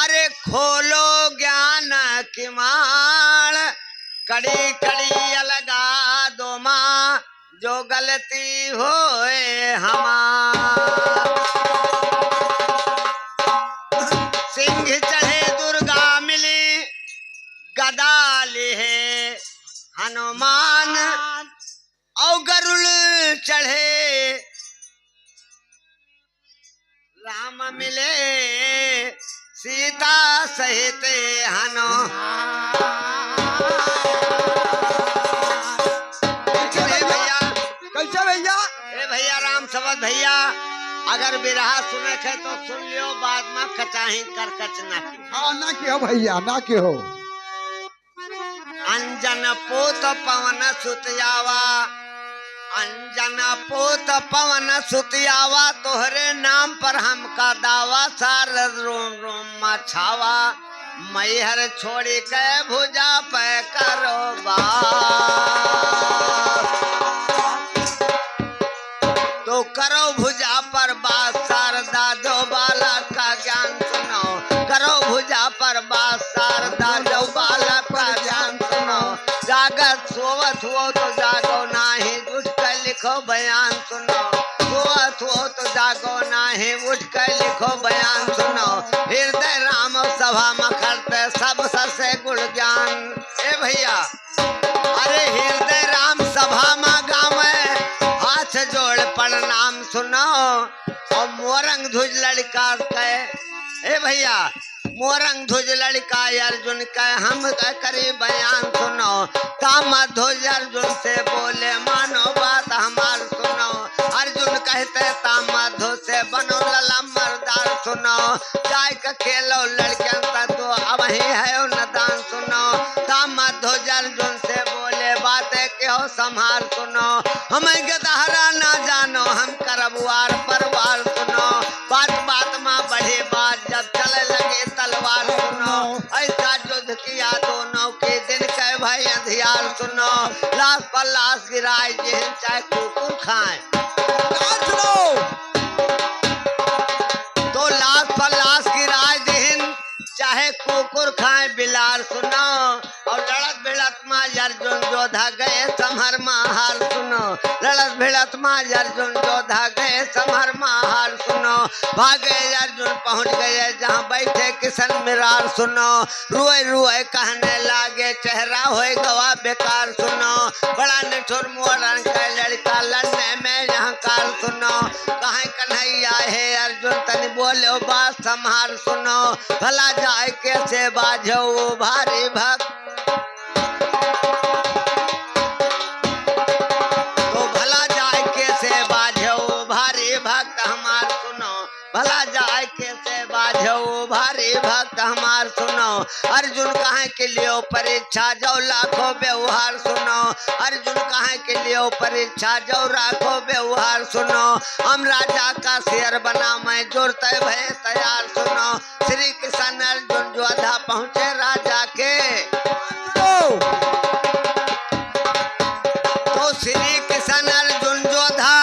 अरे खोलो ज्ञान की माल, कड़ी कड़ी अलगा दो माँ, जो गलती होए हमार। सिंह चढ़े दुर्गा मिली, गदा लिहे हनुमान, और गरुड़ चढ़े राम मिले, सीता सहित हनुमान। भैया कैसे भैया? ए भैया राम सबद भैया, अगर बिरहा सुने थे तो सुन लियो, बाद में कचाही करकच ना की। हाँ ना क्यों भैया, ना क्यों। अंजन पोत पवन सुतयावा, अंजन पोत पवन सुतयावा, तोहरे नाम पर हमका दावा, सारद रोम रोम मछावा, मैहर छोड़ी के भुजा पे करो तो करो भुजा पर बात, शारदा दो बालक का ज्ञान सुनो, करो भुजा पर बात, शारदा दो बालक का ज्ञान सुनो, जागत सोवत हो तो जागो नाही, उठ कर लिखो बयान सुनो, सोवत हो तो जागो नाही, उठ कर लिखो बयान सुनो, हृदय राम सभा में करते सब ससे गुण ज्ञान। ए भैया अरे हृदय राम सभा में गावे, हाथ जोड़ प्रणाम सुनो, और मोरंग ध्वज लड़का कहे, ए भैया मोरंग ध्वज लड़का अर्जुन कहे, हम करी बयान सुनो, काम ध्वज अर्जुन से बोले, मानो बात हमार सुनो, अर्जुन कहते ताम ध्वज से बनो लला मरदार सुनो, जाय के खेलो लड़कियां तो अब ही है नदान सुनो, ताम ध्वज अर्जुन से बोले, बातें क्यों संभाल सुनो, हमें गदहरा ना जानो, हम करबुआर परवार सुनो, बात बात में बढ़े बात, जब चले लगे तलवार सुनो, ऐसा युद्ध किया दोनों के दिन कह भाई अंधियार सुनो, लाश पर लाश गिराए जिन चाहे कुकुर खाए, सुनो तो लाश पर लाश गिराए जिन चाहे कुकुर खाए बिलार सुनो, और लड़त भिड़त में अर्जुन जोधा गए समहर महार सुनो, लड़त भिड़त में अर्जुन जोधा गए समहर महार सुनो, भागे अर्जुन पहुंच गए जहां बैठे किशन मिरार सुनो, रुए रुए कहने लागे चेहरा होए गवा बेकार सुनो, बड़ा निठुर मोरन का लड़का लड़ने में यहाँ कार सुनो, कहे कन्हैया है अर्जुन तनी बोलो बात संहार सुनो, भला जाए कैसे बाझो भारी भक्त, तो भला जाए कैसे बाझो भारी भक्त हमार सुनो, भला जाए कैसे बाझो भारी भक्त हमार सुनो, अर्जुन कहे के लिए परीक्षा जो लाखों व्यवहार सुनो, अर्जुन कहे के लिए परीक्षा जो लाखों व्यवहार सुनो, हम राजा का शेर बना मैं जोड़ते भय तैयार सुनो, श्री कृष्ण अर्जुन जोधा पहुँचे राजा के, तो श्री कृष्ण अर्जुन जोधा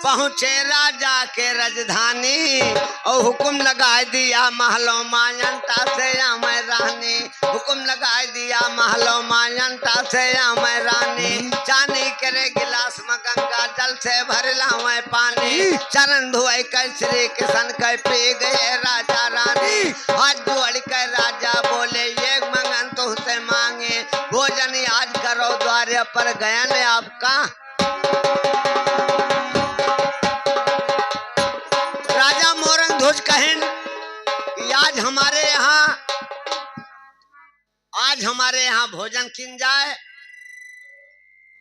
पहुँचे राजा के राजधानी, और हुक्म लगा दिया महलों मायंता से या मैं रानी, हुक्म लगा दिया महलों मायंता से या मैं रानी, चांदी करे गिलास में गंगा जल से भर लावे पानी, चरण धोए कर श्री कृष्ण के पी गए राजा रानी, हाथ जोड़ कर राजा बोले ये मंगन तुझसे मांगे, भोजन आज करो द्वार पर गयन आपका, राजा मोरंग ध्वज कहें आज हमारे यहाँ भोजन किन जाए,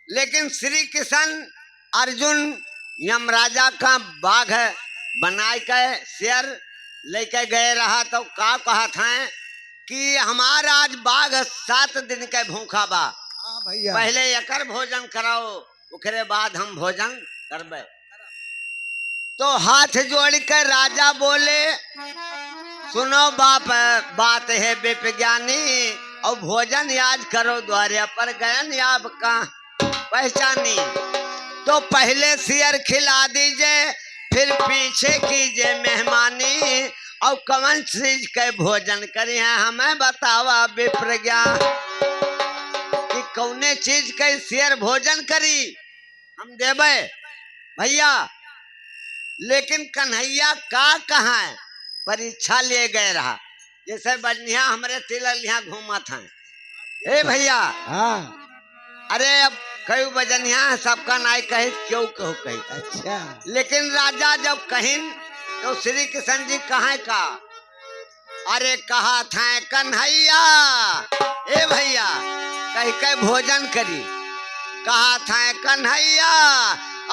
लेकिन श्री कृष्ण अर्जुन यमराजा का बाघ बनाए के शेर लेके गए रहा, तो का कहा था कि हमारा आज बाघ 7 दिन के भूखा बा, भैया पहले एकर भोजन कराओ उकरे बाद हम भोजन करबे, तो हाथ जोड़ कर राजा बोले सुनो बाप बात है विज्ञानी, और भोजन याद करो द्वारे पर गयन आपका पहचानी, तो पहले शेर खिला दीजिए फिर पीछे कीजिए मेहमानी, और कौन चीज के भोजन करी है हमें बतावा विप्रज्ञा कि कौने चीज के शेर भोजन करी हम देवे भैया। लेकिन कन्हैया का कहाँ है परीक्षा ले गए रहा जैसे बजनिया हमारे तिललिया घूमत हैं। ए भैया हाँ अरे अब कई बजनिया है सबका नाई कही क्यों कहो कही। अच्छा लेकिन राजा जब कहिन तो श्री कृष्ण जी कहाँ का अरे कहा था कन्हैया ए भैया कही के भोजन करी कहा था कन्हैया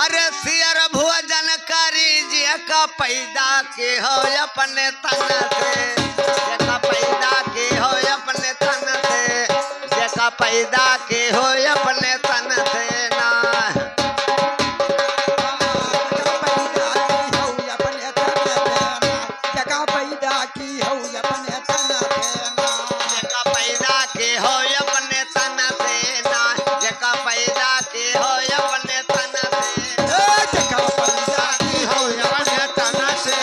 अरे सियर भोजन करी जी का पैदा के हो अपने तन से जेका पैदा के हो अपने तन से जेका पैदा के हो अपने तन से ना जगह पैदा की हो अपने तन से जेका पैदा के हो अपने तन से ना जेका पैदा के हो अपने तन से जगह पैदा की हो अपने तन से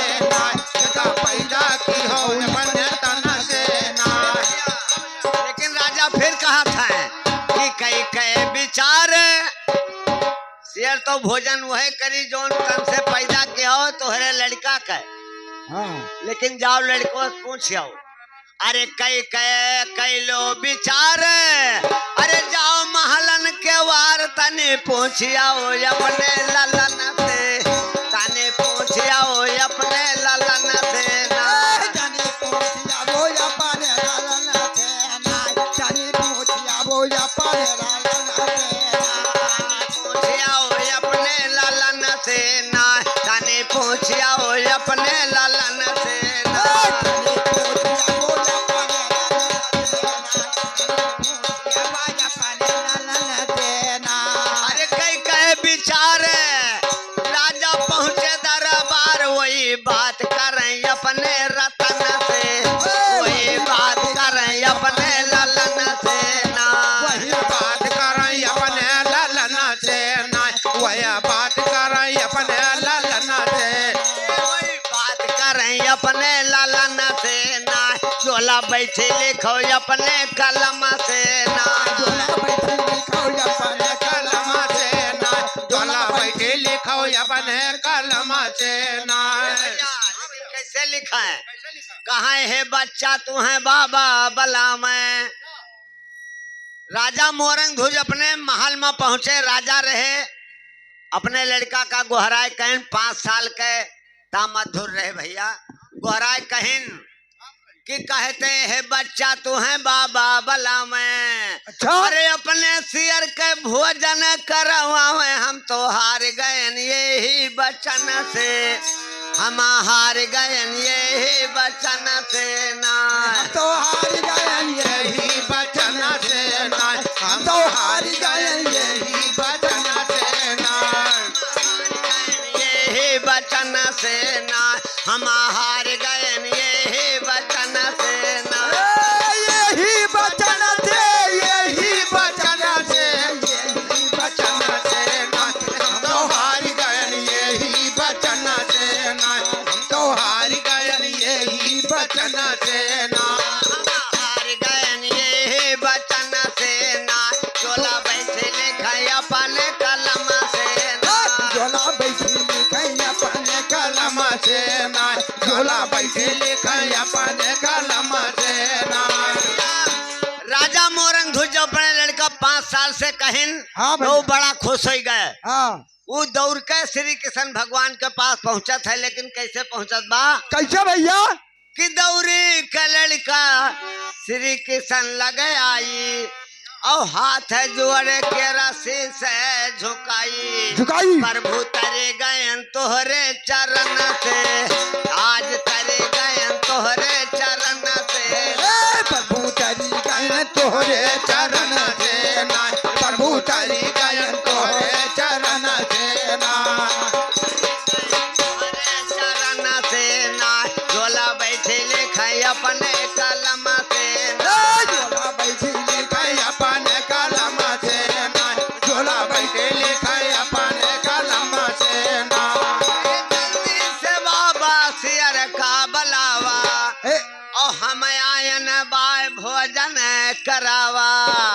जगह पैदा की हो अपने तन से लेकिन राजा फिर कहा था कि कई कई विचार शेर तो भोजन वह करी जो तन से पैदा के हो तोहरे लड़का के हाँ लेकिन जाओ लड़को से पूछ आओ अरे कई लो विचार अरे जाओ महलन के वार तने पूछ आओ अपने ललन से तने पूछ आओ अपने ललन से ना जानी पहुंचिया वो या पारे लालन थे ना जानी पहुंचिया वो या पारे लालन थे पूछ आओ अपने ललन से ना तने पूछ आओ अपने ललन से ना जानी पहुंचिया वो या पारे लालन थे ना अरे कई विचार राजा पहुंचे दरबार वही बात करें अपने रतन से वही बात करें अपने ललन से ना वही बात करें अपने लालन से ना वही बात करें अपने लालन से वही बात करें अपने ललन से ना झोला बैठे लिखो अपने कलम से ना झोला बैठे लिखो अपने कलम से ना झोला बैठे लिखो अपने कलम से ना कैसे लिखा है कहाँ है बच्चा तू है बाबा बला में। राजा मोरंगधुज अपने महल में पहुंचे राजा रहे अपने लड़का का गोहराय कहन 5 साल के तामधुर रहे भैया गोहराय कहन कि कहते है बच्चा तू है बाबा बला में। अच्छा अरे अपने सियर के भोजन करवावे हम तो हार गए यही बचन से हम हार गए यही बचन से ना तो हार गए यही बचन से ना हम तो हार गए यही बचन से ना यही बचन से ना हम हार गए यही बचन से ना यही बचन से यही बचन से यही बचन से ना हम तो हार गए यही बचन से ना हम तो हार गए यही बचन से ना हार गए यही बचन से ना चोला बैठे लिखा अपने कलम से ना झोला बैठे लिखे अपने कलम से ना झोला बैठे लिखे अपने कलम से ना राजा मोरंगधुज अपने लड़का 5 साल से कहिन हाँ तो बड़ा खुश हो गए। हाँ वो दौड़ के श्री कृष्ण भगवान के पास पहुंचत है लेकिन कैसे पहुंचत बा कैसे भैया कि दौरी का लड़का श्री कृष्ण लगे आई और हाथ जोड़े के रस्सी से झुकाई झुकाई प्रभु तरे गयन तोहरे चरण से आज तरे गयन तोहरे चरण से प्रभु तरी गयन तोहरे चरण से ना प्रभु तरी गयन तोहरे चरण से ना तोहरे चरण से ना झोला बैठे लिखा अपने कलम से ना झोला बैठे लिखे अपने कलम से ना झोला बैठे लिखे अपने कलम से ना जल्दी से बाबा सियर का बलावा और हम आयन बाय भोजन करावा।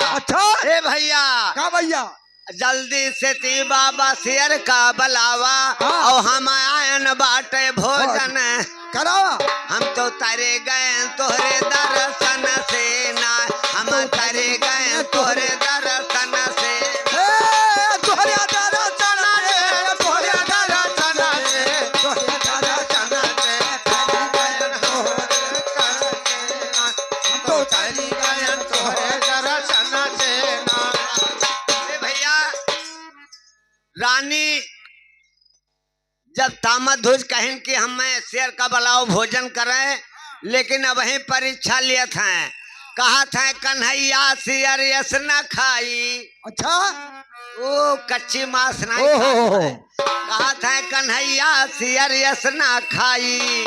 अच्छा ए भैया का भैया जल्दी से ती बाबा शेर का बलावा। हाँ। और हम आयन बाटे भोजन करावा। हम तो तारे गए तोहरे दर्शन से ना, हम तारे गए तोहरे दर्शन से। तोहरे दर्शन से, तोहरे दर्शन से, तोहरे दर्शन से तारी गयन तोहरे करना। हम तो तारी गयन तोहरे दर्शन से ना। ए भैया रानी जब तामध्वज कहन कि हम शेर का बलाव भोजन करें, लेकिन अब वही परीक्षा लिए थे। कहा था कन्हैया शेर यस न खाई। अच्छा ओ कच्ची मांस नहीं खाता है। कहा था कन्हैया शेर यस न खाई।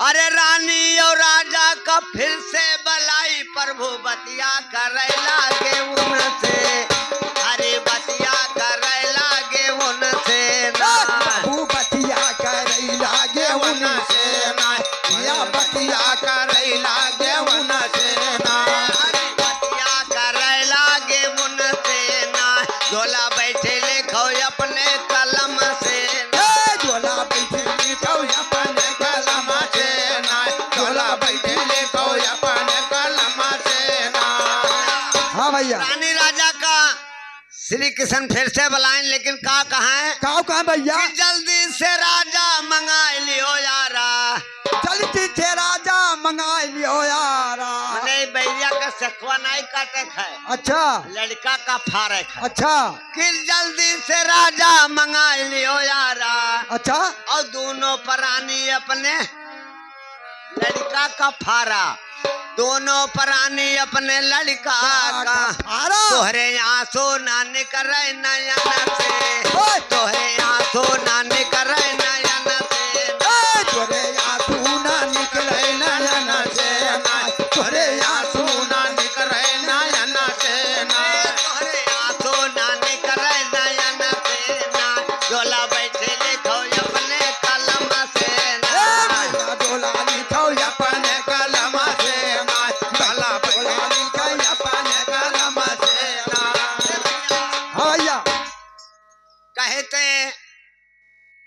अरे रानी और राजा का फिर से बलाई, प्रभु बतिया करे लागे उनसे। अरे बतिया करे लागे उनसे ना। प्रभु बतिया करे लागे उनसे ना। या बतिया करे लागे उनसे ना। अरे बतिया करे लागे उनसे ना। झोला बैठे लिखो अपने कलम से ना। झोला बैठे लिखो अपने कलम से ना। झोला बैठे लिखो अपने कलम से ना। हाँ भैया रानी राजा का श्री कृष्ण फिर से बुलाएं, लेकिन का कहा कहा भैया कि जल्दी से राजा मंगा लियो यारा। जल्दी से राजा मंगा लियो यारा। नहीं भैया का सखवा नहीं काटे खाए, अच्छा लड़का का फारे खाए। अच्छा कि जल्दी से राजा मंगा लियो यारा। अच्छा और दोनों प्राणी अपने लड़का का फारा, दोनों प्राणी अपने लड़का का फारा। तोहरे आंसू ना निकरे नयन से। तोहरे आंसू ना निकरे नयन से। तोरे आंसू ना निकले नयन से ना। तोरे आंसू ना निकले नयन से ना। तोहरे आंसू ना निकरे नयन से ना। झोला बैठे लिखो अपने कलम से ना। झोला लिखो अपने कलम से ना। झोला बैठे लिखो अपने कलम से ना। भैया कहते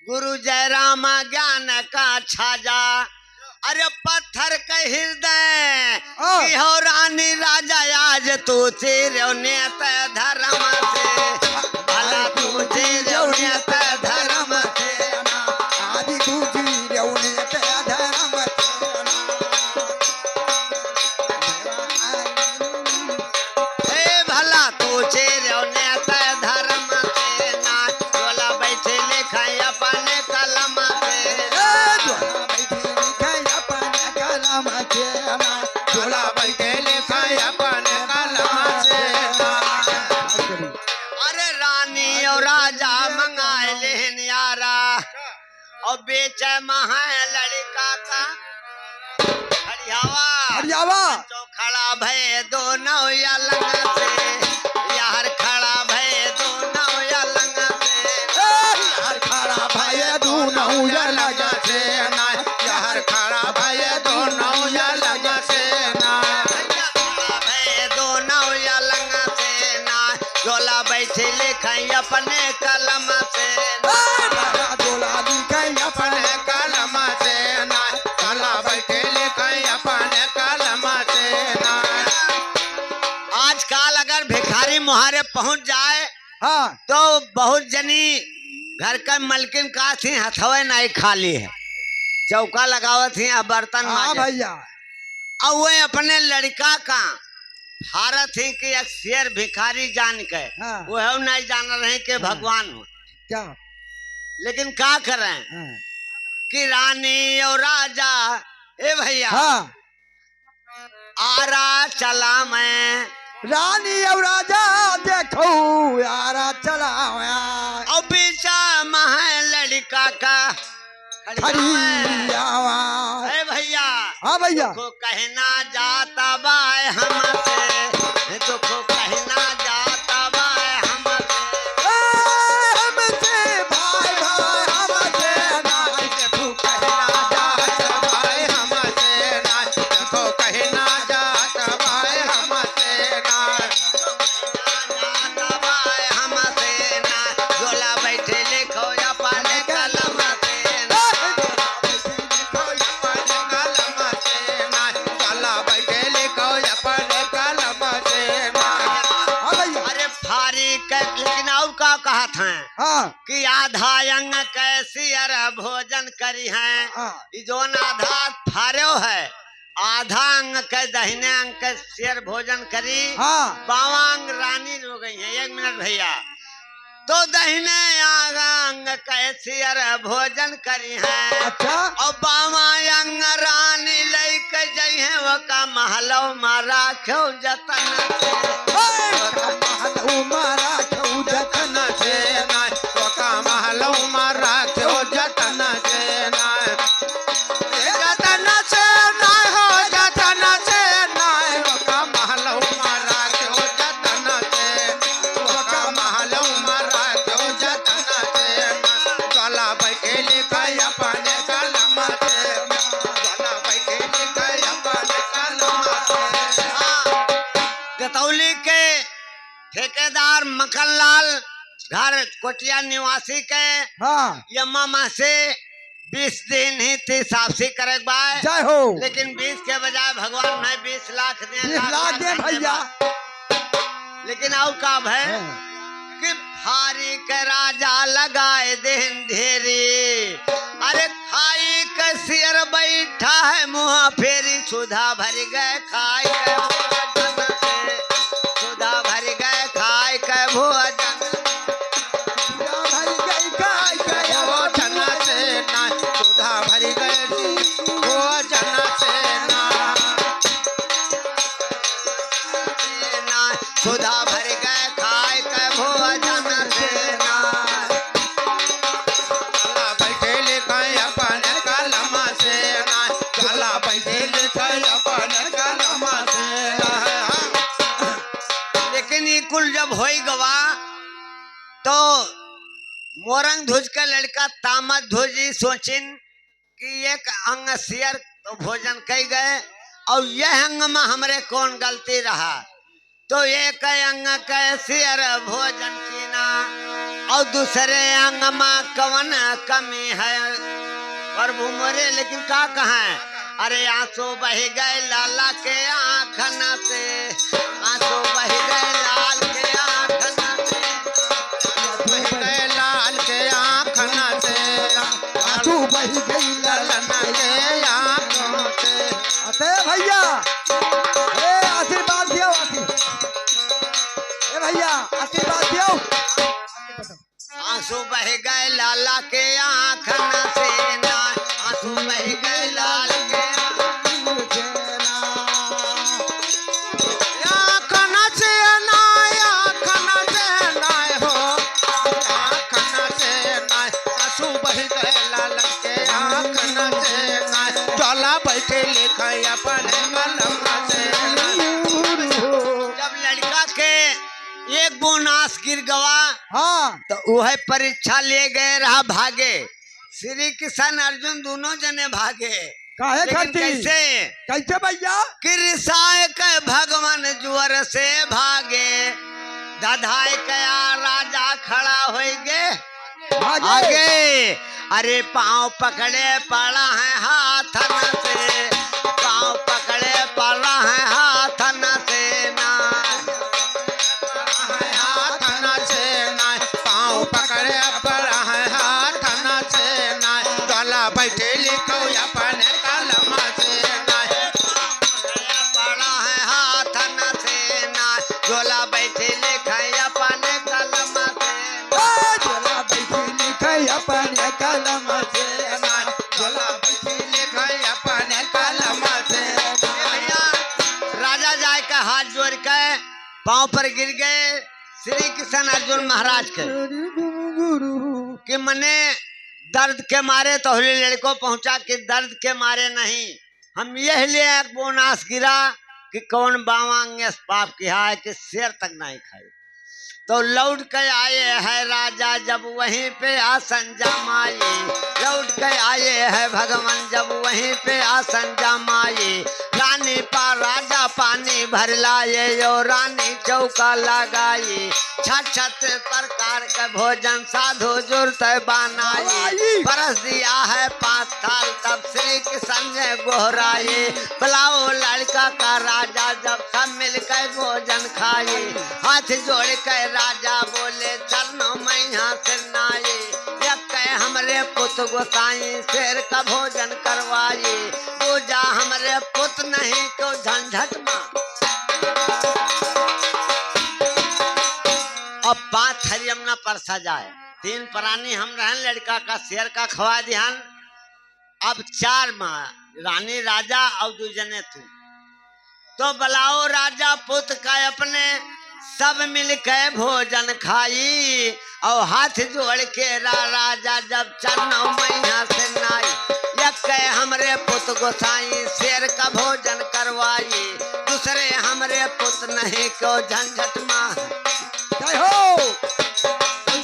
गुरु जयराम ज्ञान का छाजा। अरे पत्थर के हृदय की हो रानी राजा आज तू चिरौनियत धर्म से। भला तू चिरौनियत धर्म से। आदि तुझी रौनियत धर्म हे भला तू चिरौनियत धर्म से ना। झोला बैठे लिखा अपने कलम से। झोला बैठे लिखा अपने कलम से। अरे रानी और राजा मंगाए लेहन यारा। और बेचे महा लड़का का हरियावा। हरियावा जो खड़ा भय दोनों या लंग से। यार खड़ा भय दोनों या लंग से। यार खड़ा भय दोनों या लग से ना। यार खड़ा भय दोनों या लग से ना। खड़ा भय दोनों या लंग से ना। झोला बैठे लिखा अपने कलम से ना। झोला लिखा अपने कलम से ना। झोला बैठे लिखा अपने कलम से ना। आजकल अगर भिखारी मुहारे पहुंच जाए हाँ तो बहुत जनी घर का मलकिन का थी हथवे नहीं खाली है। चौका लगावत थी अब बर्तन हाँ मांजे। भैया और वो अपने लड़का का भारत ही कि एक शेर भिखारी जान के हाँ। वो है नहीं जान रहे कि भगवान हो। क्या लेकिन क्या करें हाँ कि रानी और राजा ए भैया हाँ आरा चला मैं। रानी और राजा देखो यारा चला और बीचा महा लड़का का हरियावा। ए भैया हाँ भैया दुखो कहना जाता बाय हमसे। दुखो कहना जाता बाय हमसे। हमसे भाई भाई हमसे ना। देखो कहना जाता भाई हमसे ना। देखो हाँ कि आधा अंग कैसी अर भोजन करी है। हाँ ई जोन आधा फारो है, आधा अंग के दहिने अंग के शेर भोजन करी, हाँ बावा अंग रानी हो गई है। 1 मिनट भैया। तो दहिने अंग कैसी अर भोजन करी है, अच्छा और बावा अंग रानी लेके जई है वो का महलो मारा क्यों जतन से। महल उमारा क्यों जतन से नाय का महल उमारा क्यों जतन से नाय जतन से नाय हो जतन से नाय का महल उमारा क्यों जतन से का महल उमारा क्यों जतन से चला बैठे लिखा अपने कलम से चला बैठे लिखा अपने कलम से। गतौली के ठेकेदार मक्खनलाल घर कोटिया निवासी के हाँ यम्मा से 20 दिन ही थी साफसी करे बाय, जय हो लेकिन 20 के बजाय भगवान ने 20 लाख दे, 20 लाख दे भैया। लेकिन और का है कि फारी के राजा लगाए दिन ढेरी, अरे खाई के सिर बैठा है मुँह फेरी, सुधा भर गए खाई के भोजन से, सुधा भर गए खाई के भोजन सुधा भरी गए भोजन से ना सुधा भर गए खाए के भोजन से ना। चला बैठे लिखा अपने कलम से ना चला बैठे लिखा अपने कलम से ना। लेकिन ये कुल जब हो गवा तो मोरंग ध्वज का लड़का तामत ध्वजी सोचिन कि एक अंग शेयर तो भोजन कई गए, और यह अंग में हमरे कौन गलती रहा, तो एक अंग के शेयर भोजन कीना, और दूसरे अंग में कवन कमी है प्रभु मोरे। लेकिन का कहें, अरे आंसू बह गए लाला के आँखन से, आंसू बह गए लाल के आँखन से, लाल के आँखन से आंसू बह गई ललन के आँखों से। अते भैया ए आशीर्वाद दियो ए भैया आशीर्वाद दियो। आंसू बह गए लाला के आँखन से ना, आंसू बह गए लाल के आँखन से ना आँखन से ना हो आँखन से ना आंसू बह गए लाल के आँखन से ना चला बैठे लिखा अपने कलम से। जब लड़का के एक गुनास गिर गवा हाँ तो वह परीक्षा ले गए रहा भागे, श्री कृष्ण अर्जुन दोनों जने भागे। काहे लेकिन खाती कैसे कैसे भैया कि रिसाए के भगवान जुअर से भागे, दधाए कया राजा खड़ा हो गए आगे, अरे पाँव पकड़े पड़ा है हाथन से, पाँव पकड़े पड़ा है हाथन से ना, हाथन से ना पाँव पकड़े पड़ा है हाथन से ना चला बैठे लिखो अपने कलम से ना पड़ा है हाथन से ना, झोला बैठे लिखा अपने कलम से, चला बैठे लिखो अपने कलम से ना चला बैठे लिखो अपने कलम से। भैया राजा जाए के हाथ जोड़ के पाँव पर गिर गए श्री कृष्ण अर्जुन महाराज के, कि मने दर्द के मारे तो लड़को पहुंचा कि दर्द के मारे नहीं, हम यह लिए एक बोनास गिरा कि कौन बावांग पाप किया है कि शेर तक नहीं खाए। तो लौट के आए हैं राजा जब वहीं पे आसन जमाए, लौट के आए हैं भगवान जब वहीं पे आसन जमाए, रानी पा राजा पानी भर लाए यो रानी चौका लगाई, छत छत प्रकार का भोजन साधु जुर्त बनाई, बरस दिया है 5 थाल तब श्री कृष्ण ने गोहराए, बुलाओ लड़का का राजा जब सब मिलकर भोजन खाए, हाथ जोड़ कर राजा बोले चरणों में यहाँ से पुत गोसाई शेर का भोजन करवाई पूजा हमरे पुत नहीं तो झंझट माँ। अब 5 हरियम न परसा जाए 3 प्राणी हम रहन लड़का का शेर का खवा ध्यान। अब 4 माँ रानी राजा और 2 जने तू तो बुलाओ राजा पुत का अपने सब मिल के भोजन खाई और हाथ जोड़ के राजा जब 4 महीना से नाई एक हमरे पुत गोसाई शेर का भोजन करवाई दूसरे हमरे पुत नहीं को झंझट माँ। जय हो।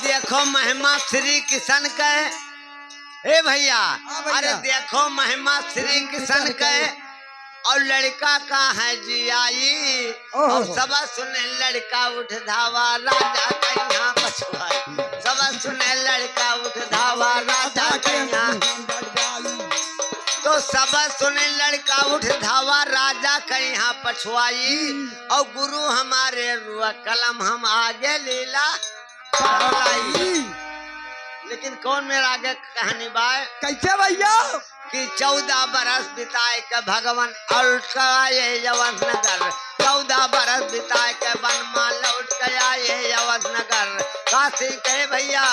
देखो महिमा श्री किशन के ए भैया भैया। अरे देखो महिमा श्री किशन के और लड़का का है जी आई और सब सुने लड़का उठ धावा राजा कन्या पछुआई सब सुने लड़का उठ धावा राजा कन्या तो सब सुने लड़का उठ धावा राजा कन्या पछुआई और गुरु हमारे रुआ कलम हम आगे लीला पढ़लाई। लेकिन कौन मेरा आगे कहानी बाय कैसे भैया कि 14 बरस बिताए के भगवान लौटाए यवन नगर 14 बरस बिताए के वनमा लौट के आए यवन नगर काशी के भैया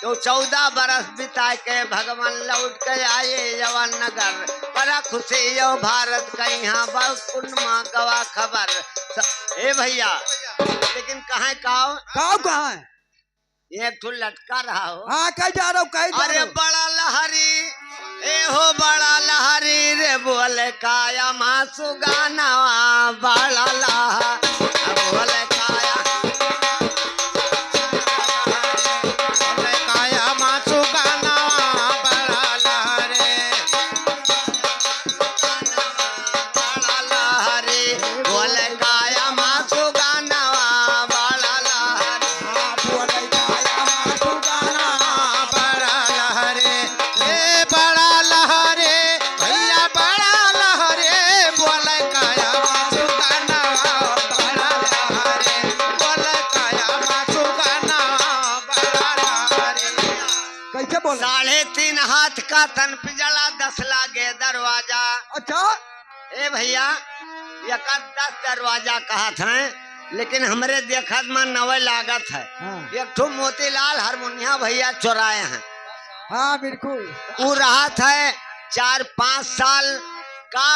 तो 14 बरस बिताए के भगवान लौट के आए यवन नगर बड़ा खुशी यो भारत का यहाँ बहुत पुण्य गवा खबर ए भैया। लेकिन कहाँ कहाँ है एक ठो लटका रहा हो। हाँ कह जा रहा हूँ कह जा अरे रहा हूँ। बड़ा लहरी ए हो बड़ा लहरी रे बोले काया मासु गाना बड़ा लहा बोले काया मासु गाना बड़ा लहरे बड़ा लहरी बोले काया मासु गाना बड़ा लहरी बोले काया मासु गाना बड़ा लहरे ए बड़ा लहरे भैया बड़ा लहरे बोले काया मासु गाना बड़ा लहरे बोले काया मासु गाना बड़ा लहरे। कैसे बोला 3.5 हाथ का तन पिजला 10 लागे दरवाजा। अच्छा ए भैया एक 10 दरवाजा कहा था लेकिन हमरे देखत में 9 लागत है। हाँ एक ठो मोतीलाल हारमोनिया भैया चुराए हैं हाँ बिल्कुल वो रहा था 4-5 साल का